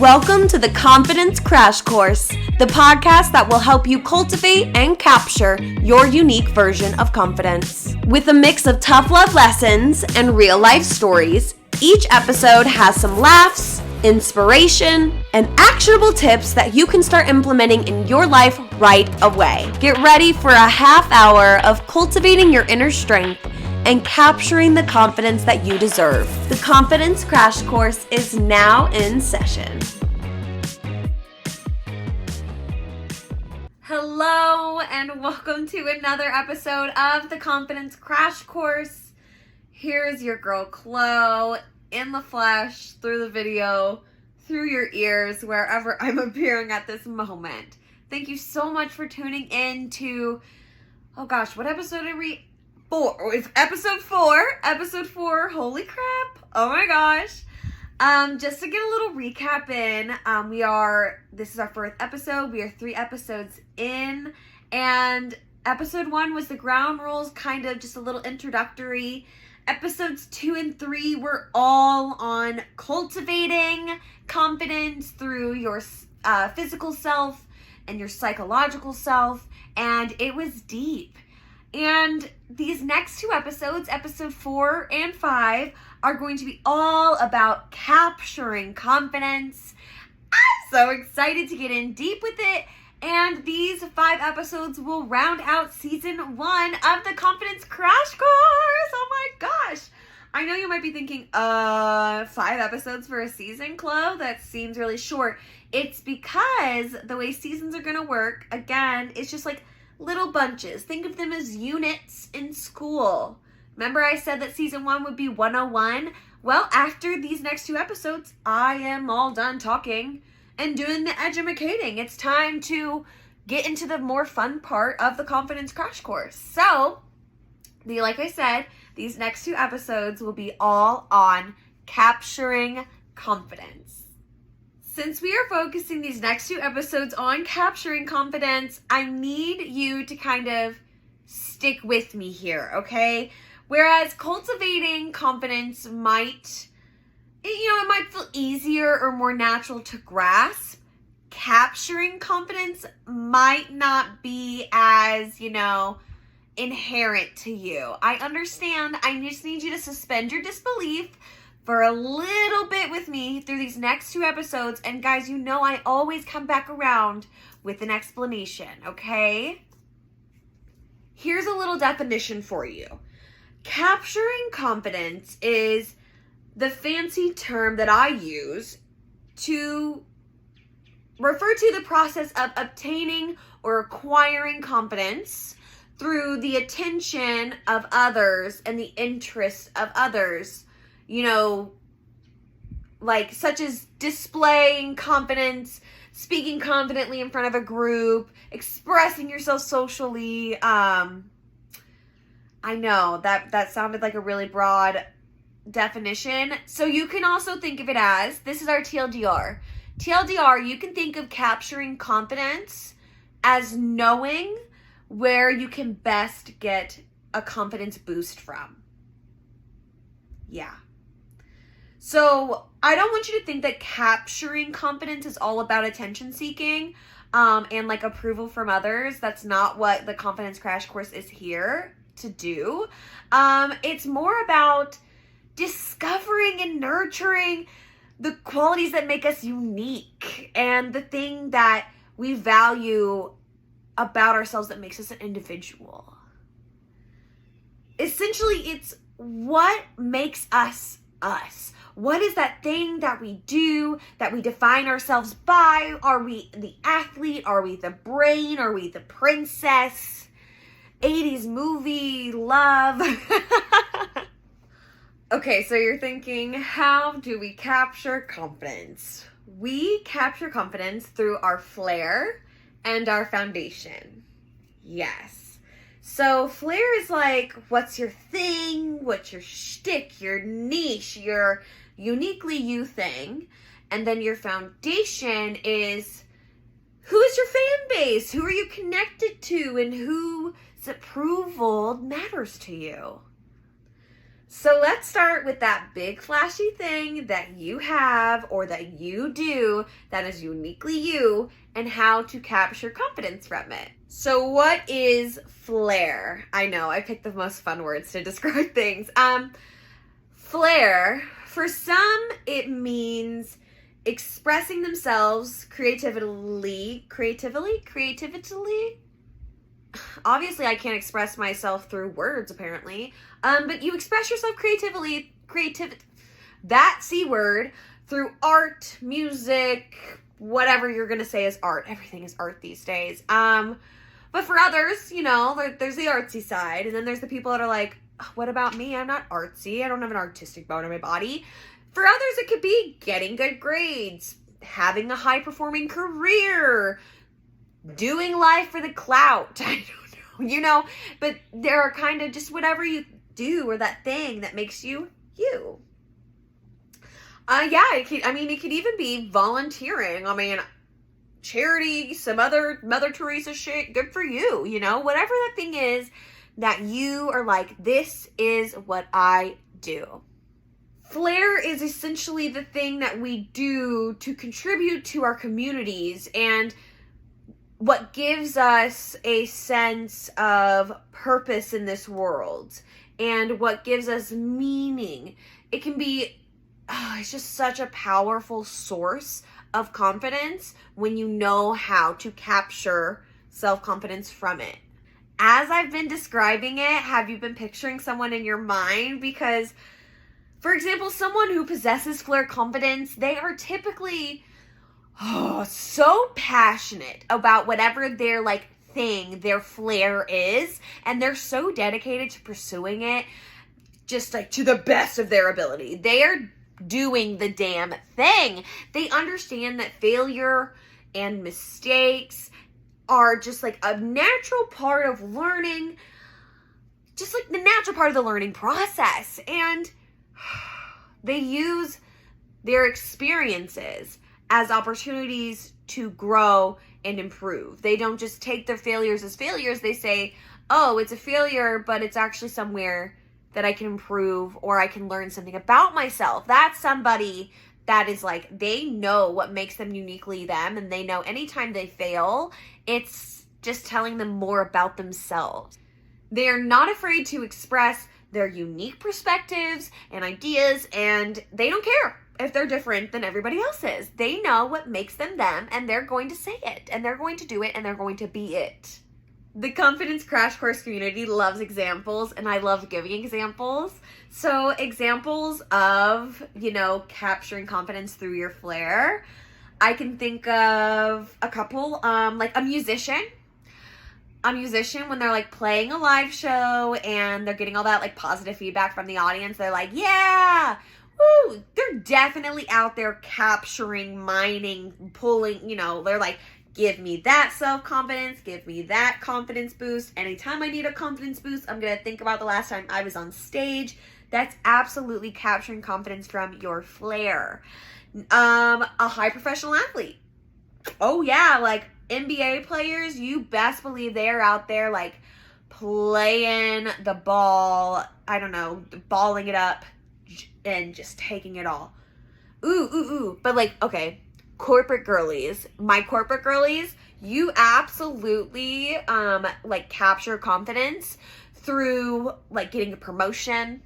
Welcome to the Confidence Crash Course, the podcast that will help you cultivate and capture your unique version of confidence. With a mix of tough love lessons and real life stories, each episode has some laughs, inspiration, and actionable tips that you can start implementing in your life right away. Get ready for a half hour of cultivating your inner strength and capturing the confidence that you deserve. The Confidence Crash Course is now in session. Hello, and welcome to another episode of the Confidence Crash Course. Here's your girl, Chlo, in the flesh, through the video, through your ears, wherever I'm appearing at this moment. Thank you so much for tuning in to, what episode are we? It's episode four, holy crap, oh my gosh. Just to get a little recap in, this is our fourth episode, we are 3 episodes in, and episode 1 was the ground rules, kind of just a little introductory. Episodes 2 and 3 were all on cultivating confidence through your physical self and your psychological self, and it was deep. And these next 2 episodes, episode 4 and 5, are going to be all about capturing confidence. I'm so excited to get in deep with it. And these 5 episodes will round out season 1 of the Confidence Crash Course. Oh my gosh. I know you might be thinking, 5 episodes for a season, Chlo? That seems really short. It's because the way seasons are going to work, again, it's just like little bunches. Think of them as units in school. Remember I said that season 1 would be 101? Well, after these next 2 episodes, I am all done talking and doing the edumacating. It's time to get into the more fun part of the Confidence Crash Course. So, like I said, these next 2 episodes will be all on capturing confidence. Since we are focusing these next 2 episodes on capturing confidence, I need you to kind of stick with me here, okay? Whereas cultivating confidence might feel easier or more natural to grasp, capturing confidence might not be as, inherent to you. I understand. I just need you to suspend your disbelief for a little bit with me through these next 2 episodes. And guys, I always come back around with an explanation, okay? Here's a little definition for you. Capturing confidence is the fancy term that I use to refer to the process of obtaining or acquiring confidence through the attention of others and the interest of others. Such as displaying confidence, speaking confidently in front of a group, expressing yourself socially. I know that sounded like a really broad definition. So you can also think of it as, this is our TLDR. TLDR, you can think of capturing confidence as knowing where you can best get a confidence boost from. Yeah. So I don't want you to think that capturing confidence is all about attention seeking and approval from others. That's not what the Confidence Crash Course is here to do. It's more about discovering and nurturing the qualities that make us unique and the thing that we value about ourselves that makes us an individual. Essentially, it's what makes us us. What is that thing that we do, that we define ourselves by? Are we the athlete? Are we the brain? Are we the princess? 80s movie, love. Okay, so you're thinking, how do we capture confidence? We capture confidence through our flair and our foundation. Yes. So flair is like, what's your thing? What's your shtick? Your niche? Your uniquely you thing. And then your foundation is, who is your fan base? Who are you connected to? And whose approval matters to you? So let's start with that big flashy thing that you have or that you do that is uniquely you and how to capture confidence from it. So what is flair? I know, I picked the most fun words to describe things. Flair, for some, it means expressing themselves creatively. Obviously, I can't express myself through words, apparently. But you express yourself that C word, through art, music, whatever you're going to say is art. Everything is art these days. But for others, there's the artsy side. And then there's the people that are like, what about me? I'm not artsy. I don't have an artistic bone in my body. For others, it could be getting good grades, having a high-performing career, doing life for the clout. I don't know, but there are kind of just whatever you do or that thing that makes you you. It could even be volunteering. Charity, some other Mother Teresa shit, good for you, whatever that thing is that you are like, this is what I do. Flair is essentially the thing that we do to contribute to our communities and what gives us a sense of purpose in this world and what gives us meaning. It can be, it's just such a powerful source of confidence when you know how to capture self-confidence from it. As I've been describing it, have you been picturing someone in your mind? Because, for example, someone who possesses Flair confidence, they are typically so passionate about whatever their thing, their flair is, and they're so dedicated to pursuing it just to the best of their ability. They are doing the damn thing. They understand that failure and mistakes are just a natural part of learning, just the natural part of the learning process. And they use their experiences as opportunities to grow and improve. They don't just take their failures as failures. They say, oh, it's a failure, but it's actually somewhere that I can improve or I can learn something about myself. That's somebody that is they know what makes them uniquely them, and they know anytime they fail, it's just telling them more about themselves. They are not afraid to express their unique perspectives and ideas, and they don't care if they're different than everybody else is. They know what makes them them, and they're going to say it, and they're going to do it, and they're going to be it. The Confidence Crash Course community loves examples, and I love giving examples. So examples of, capturing confidence through your flair. I can think of a couple, a musician. A musician, when they're playing a live show and they're getting all that positive feedback from the audience, they're like, yeah, woo, they're definitely out there capturing, mining, pulling, they're like, give me that self-confidence, give me that confidence boost. Anytime I need a confidence boost, I'm going to think about the last time I was on stage. That's absolutely capturing confidence from your flair. A high professional athlete. Oh yeah, NBA players, you best believe they're out there playing the ball, balling it up and just taking it all. Ooh. But okay, corporate girlies. My corporate girlies, you absolutely capture confidence through getting a promotion,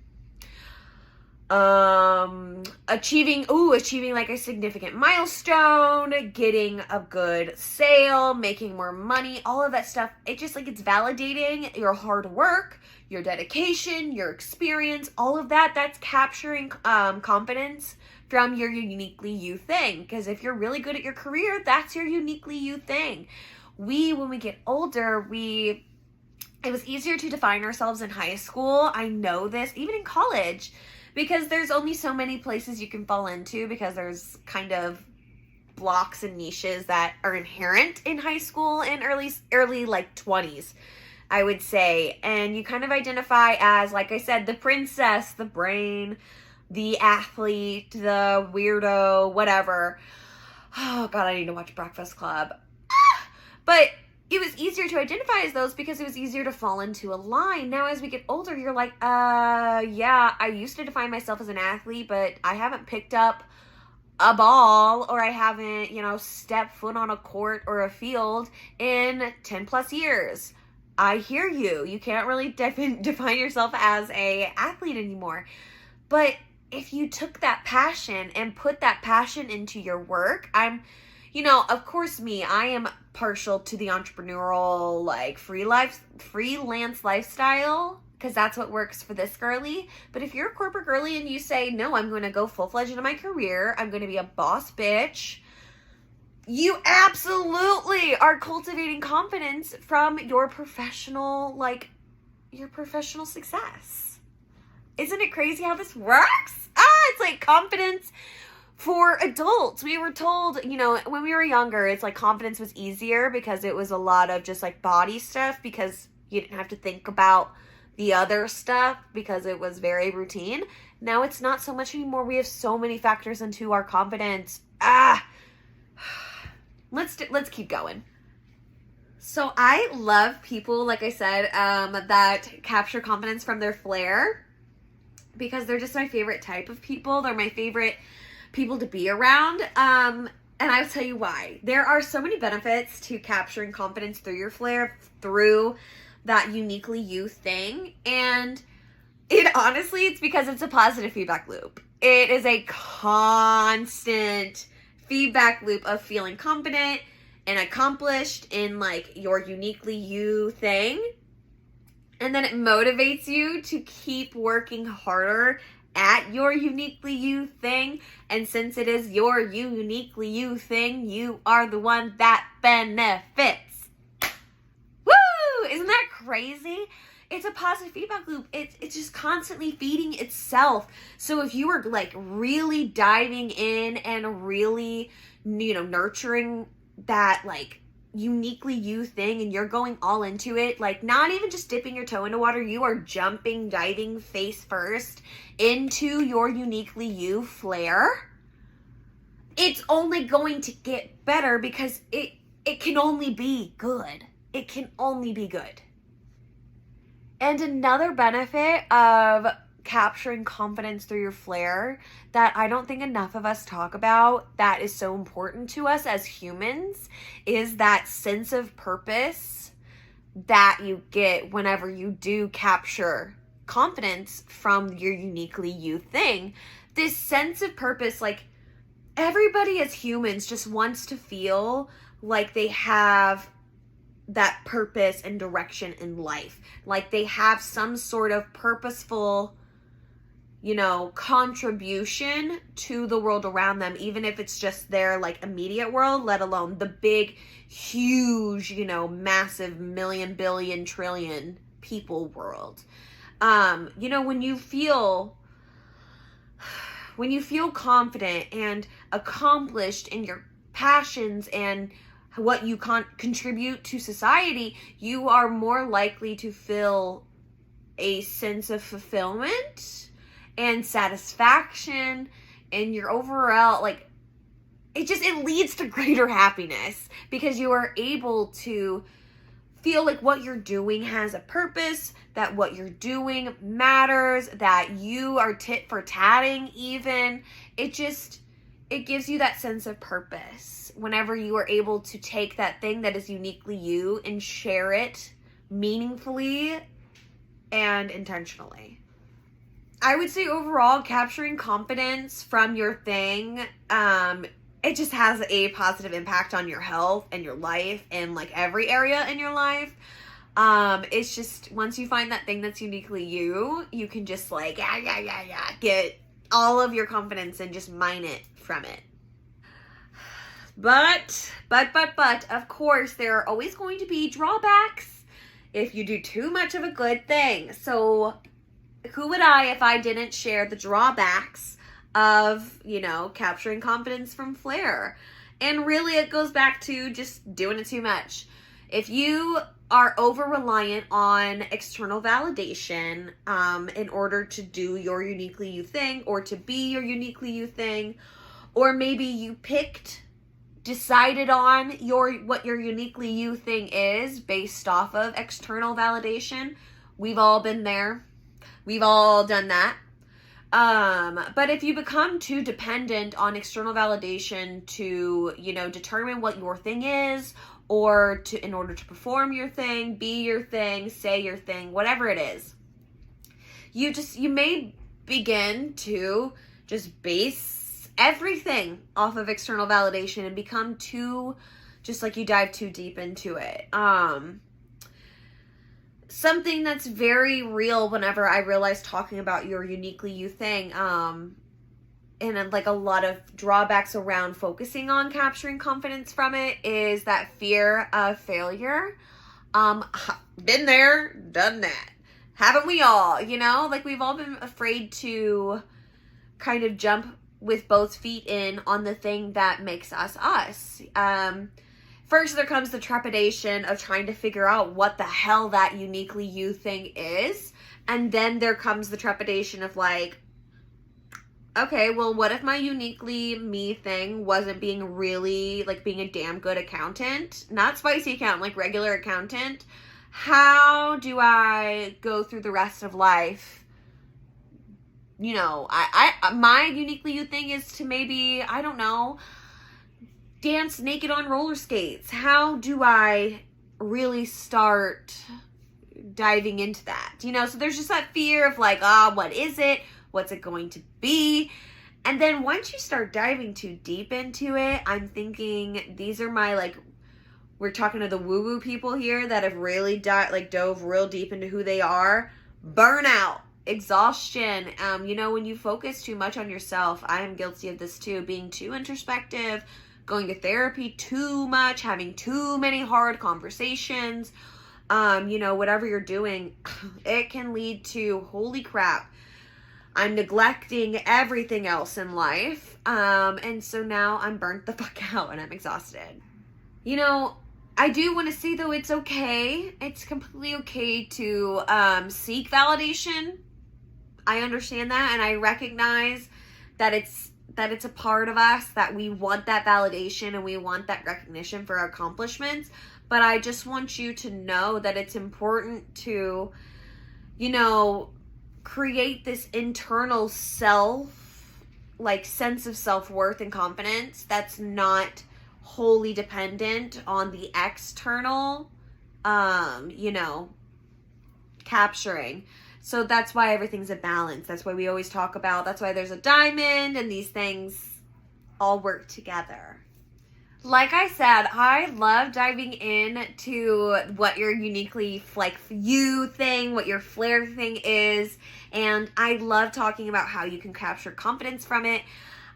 achieving a significant milestone, getting a good sale, making more money, all of that stuff. It just it's validating your hard work, your dedication, your experience, all of that. That's capturing confidence from your uniquely you thing. Because if you're really good at your career, that's your uniquely you thing. When we get older, it was easier to define ourselves in high school. I know this, even in college, because there's only so many places you can fall into, because there's kind of blocks and niches that are inherent in high school and early 20s, I would say. And you kind of identify as, like I said, the princess, the brain, the athlete, the weirdo, whatever. Oh God, I need to watch Breakfast Club. But it was easier to identify as those because it was easier to fall into a line. Now, as we get older, you're like, yeah, I used to define myself as an athlete, but I haven't picked up a ball, or I haven't, stepped foot on a court or a field in 10 plus years. I hear you. You can't really define yourself as a athlete anymore. But if you took that passion and put that passion into your work, of course I am partial to the entrepreneurial, like freelance lifestyle, because that's what works for this girly. But if you're a corporate girly and you say, no, I'm going to go full-fledged into my career, I'm going to be a boss bitch, you absolutely are cultivating confidence from your professional success. Isn't it crazy how this works? It's like confidence for adults. We were told, when we were younger, it's like confidence was easier because it was a lot of just like body stuff, because you didn't have to think about the other stuff because it was very routine. Now it's not so much anymore. We have so many factors into our confidence. Let's keep going. So I love people, like I said, that capture confidence from their flair, because they're just my favorite type of people. They're my favorite people to be around. And I'll tell you why. There are so many benefits to capturing confidence through your flair, through that uniquely you thing. And it's because it's a positive feedback loop. It is a constant feedback loop of feeling confident and accomplished in like your uniquely you thing. And then it motivates you to keep working harder at your uniquely you thing. And since it is your uniquely you thing, you are the one that benefits. Woo! Isn't that crazy? It's a positive feedback loop. It's just constantly feeding itself. So if you are like really diving in and really, nurturing that like uniquely you thing, and you're going all into it, like not even just dipping your toe into water, you are diving face first into your uniquely you flair, it's only going to get better, because it can only be good. It can only be good. And another benefit of capturing confidence through your flair that I don't think enough of us talk about, that is so important to us as humans, is that sense of purpose that you get whenever you do capture confidence from your uniquely you thing. This sense of purpose, like everybody as humans just wants to feel like they have that purpose and direction in life. Like they have some sort of purposeful, contribution to the world around them, even if it's just their like immediate world, let alone the big, huge, massive million, billion, trillion people world. When you feel confident and accomplished in your passions and what you contribute to society, you are more likely to feel a sense of fulfillment and satisfaction in your overall, like, it leads to greater happiness, because you are able to feel like what you're doing has a purpose, that what you're doing matters, that you are tit for tatting even. It gives you that sense of purpose whenever you are able to take that thing that is uniquely you and share it meaningfully and intentionally. I would say overall, capturing confidence from your thing, it just has a positive impact on your health and your life and like every area in your life. It's just, once you find that thing that's uniquely you, you can just like, get all of your confidence and just mine it from it. But, of course, there are always going to be drawbacks if you do too much of a good thing. So who would I if I didn't share the drawbacks of, capturing confidence from flair? And really it goes back to just doing it too much. If you are over-reliant on external validation in order to do your uniquely you thing, or to be your uniquely you thing, or maybe you picked decided on what your uniquely you thing is based off of external validation. We've all been there. We've all done that. But if you become too dependent on external validation to, determine what your thing is, or in order to perform your thing, be your thing, say your thing, whatever it is, you may begin to just base everything off of external validation and become you dive too deep into it. Something that's very real whenever I realize talking about your uniquely you thing, and like a lot of drawbacks around focusing on capturing confidence from it, is that fear of failure. Been there, done that. Haven't we all? We've all been afraid to kind of jump with both feet in on the thing that makes us us. First, there comes the trepidation of trying to figure out what the hell that uniquely you thing is. And then there comes the trepidation of okay, well, what if my uniquely me thing wasn't being being a damn good accountant? Not spicy accountant, regular accountant. How do I go through the rest of life? My uniquely you thing is to maybe, I don't know, dance naked on roller skates. How do I really start diving into that? So there's just that fear of what is it? What's it going to be? And then once you start diving too deep into it, I'm thinking these are my we're talking to the woo-woo people here that have really dove real deep into who they are. Burnout, exhaustion. When you focus too much on yourself, I am guilty of this too, being too introspective, going to therapy too much, having too many hard conversations, whatever you're doing, it can lead to, holy crap, I'm neglecting everything else in life. And so now I'm burnt the fuck out and I'm exhausted. I do want to say though, it's okay. It's completely okay to seek validation. I understand that, and I recognize that it's a part of us, that we want that validation and we want that recognition for our accomplishments. But I just want you to know that it's important to, create this internal sense of self-worth and confidence that's not wholly dependent on the external, capturing. So that's why everything's a balance. That's why we always talk about, that's why there's a diamond, and these things all work together. Like I said, I love diving into what your uniquely you thing, what your Flair thing is, and I love talking about how you can capture confidence from it.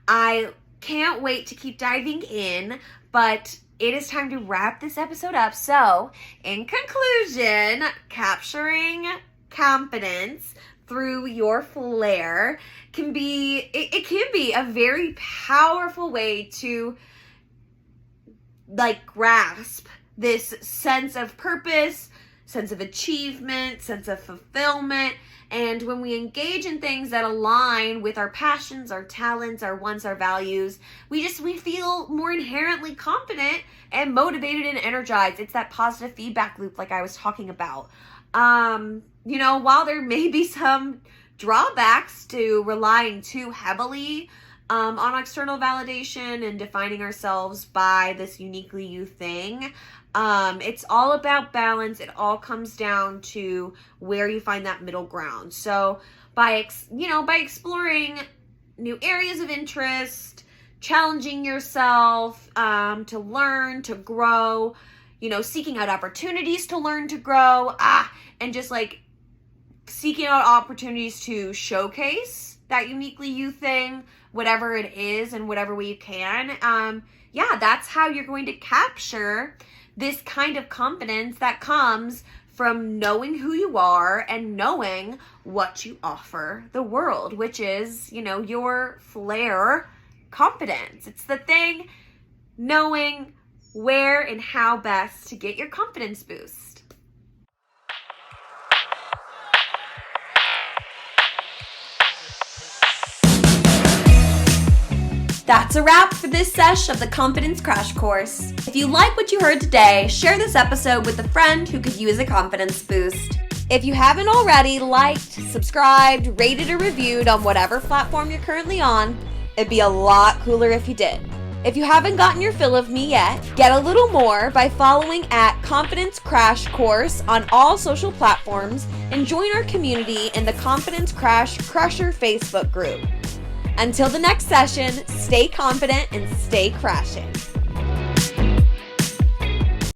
I can't wait to keep diving in, but it is time to wrap this episode up. So, in conclusion, capturing confidence through your Flair can be a very powerful way to grasp this sense of purpose, sense of achievement, sense of fulfillment. And when we engage in things that align with our passions, our talents, our wants, our values, we feel more inherently confident and motivated and energized. It's that positive feedback loop like I was talking about. While there may be some drawbacks to relying too heavily on external validation and defining ourselves by this uniquely you thing, it's all about balance. It all comes down to where you find that middle ground. So by exploring new areas of interest, challenging yourself to learn, to grow, seeking out opportunities to learn, to grow, and just seeking out opportunities to showcase that uniquely you thing, whatever it is, in whatever way you can. That's how you're going to capture this kind of confidence that comes from knowing who you are and knowing what you offer the world, which is, your Flair confidence. It's the thing, knowing where and how best to get your confidence boost. That's a wrap for this sesh of the Confidence Crash Course. If you like what you heard today, share this episode with a friend who could use a confidence boost. If you haven't already liked, subscribed, rated, or reviewed on whatever platform you're currently on, it'd be a lot cooler if you did. If you haven't gotten your fill of me yet, get a little more by following at Confidence Crash Course on all social platforms and join our community in the Confidence Crash Crusher Facebook group. Until the next session, stay confident and stay crashing.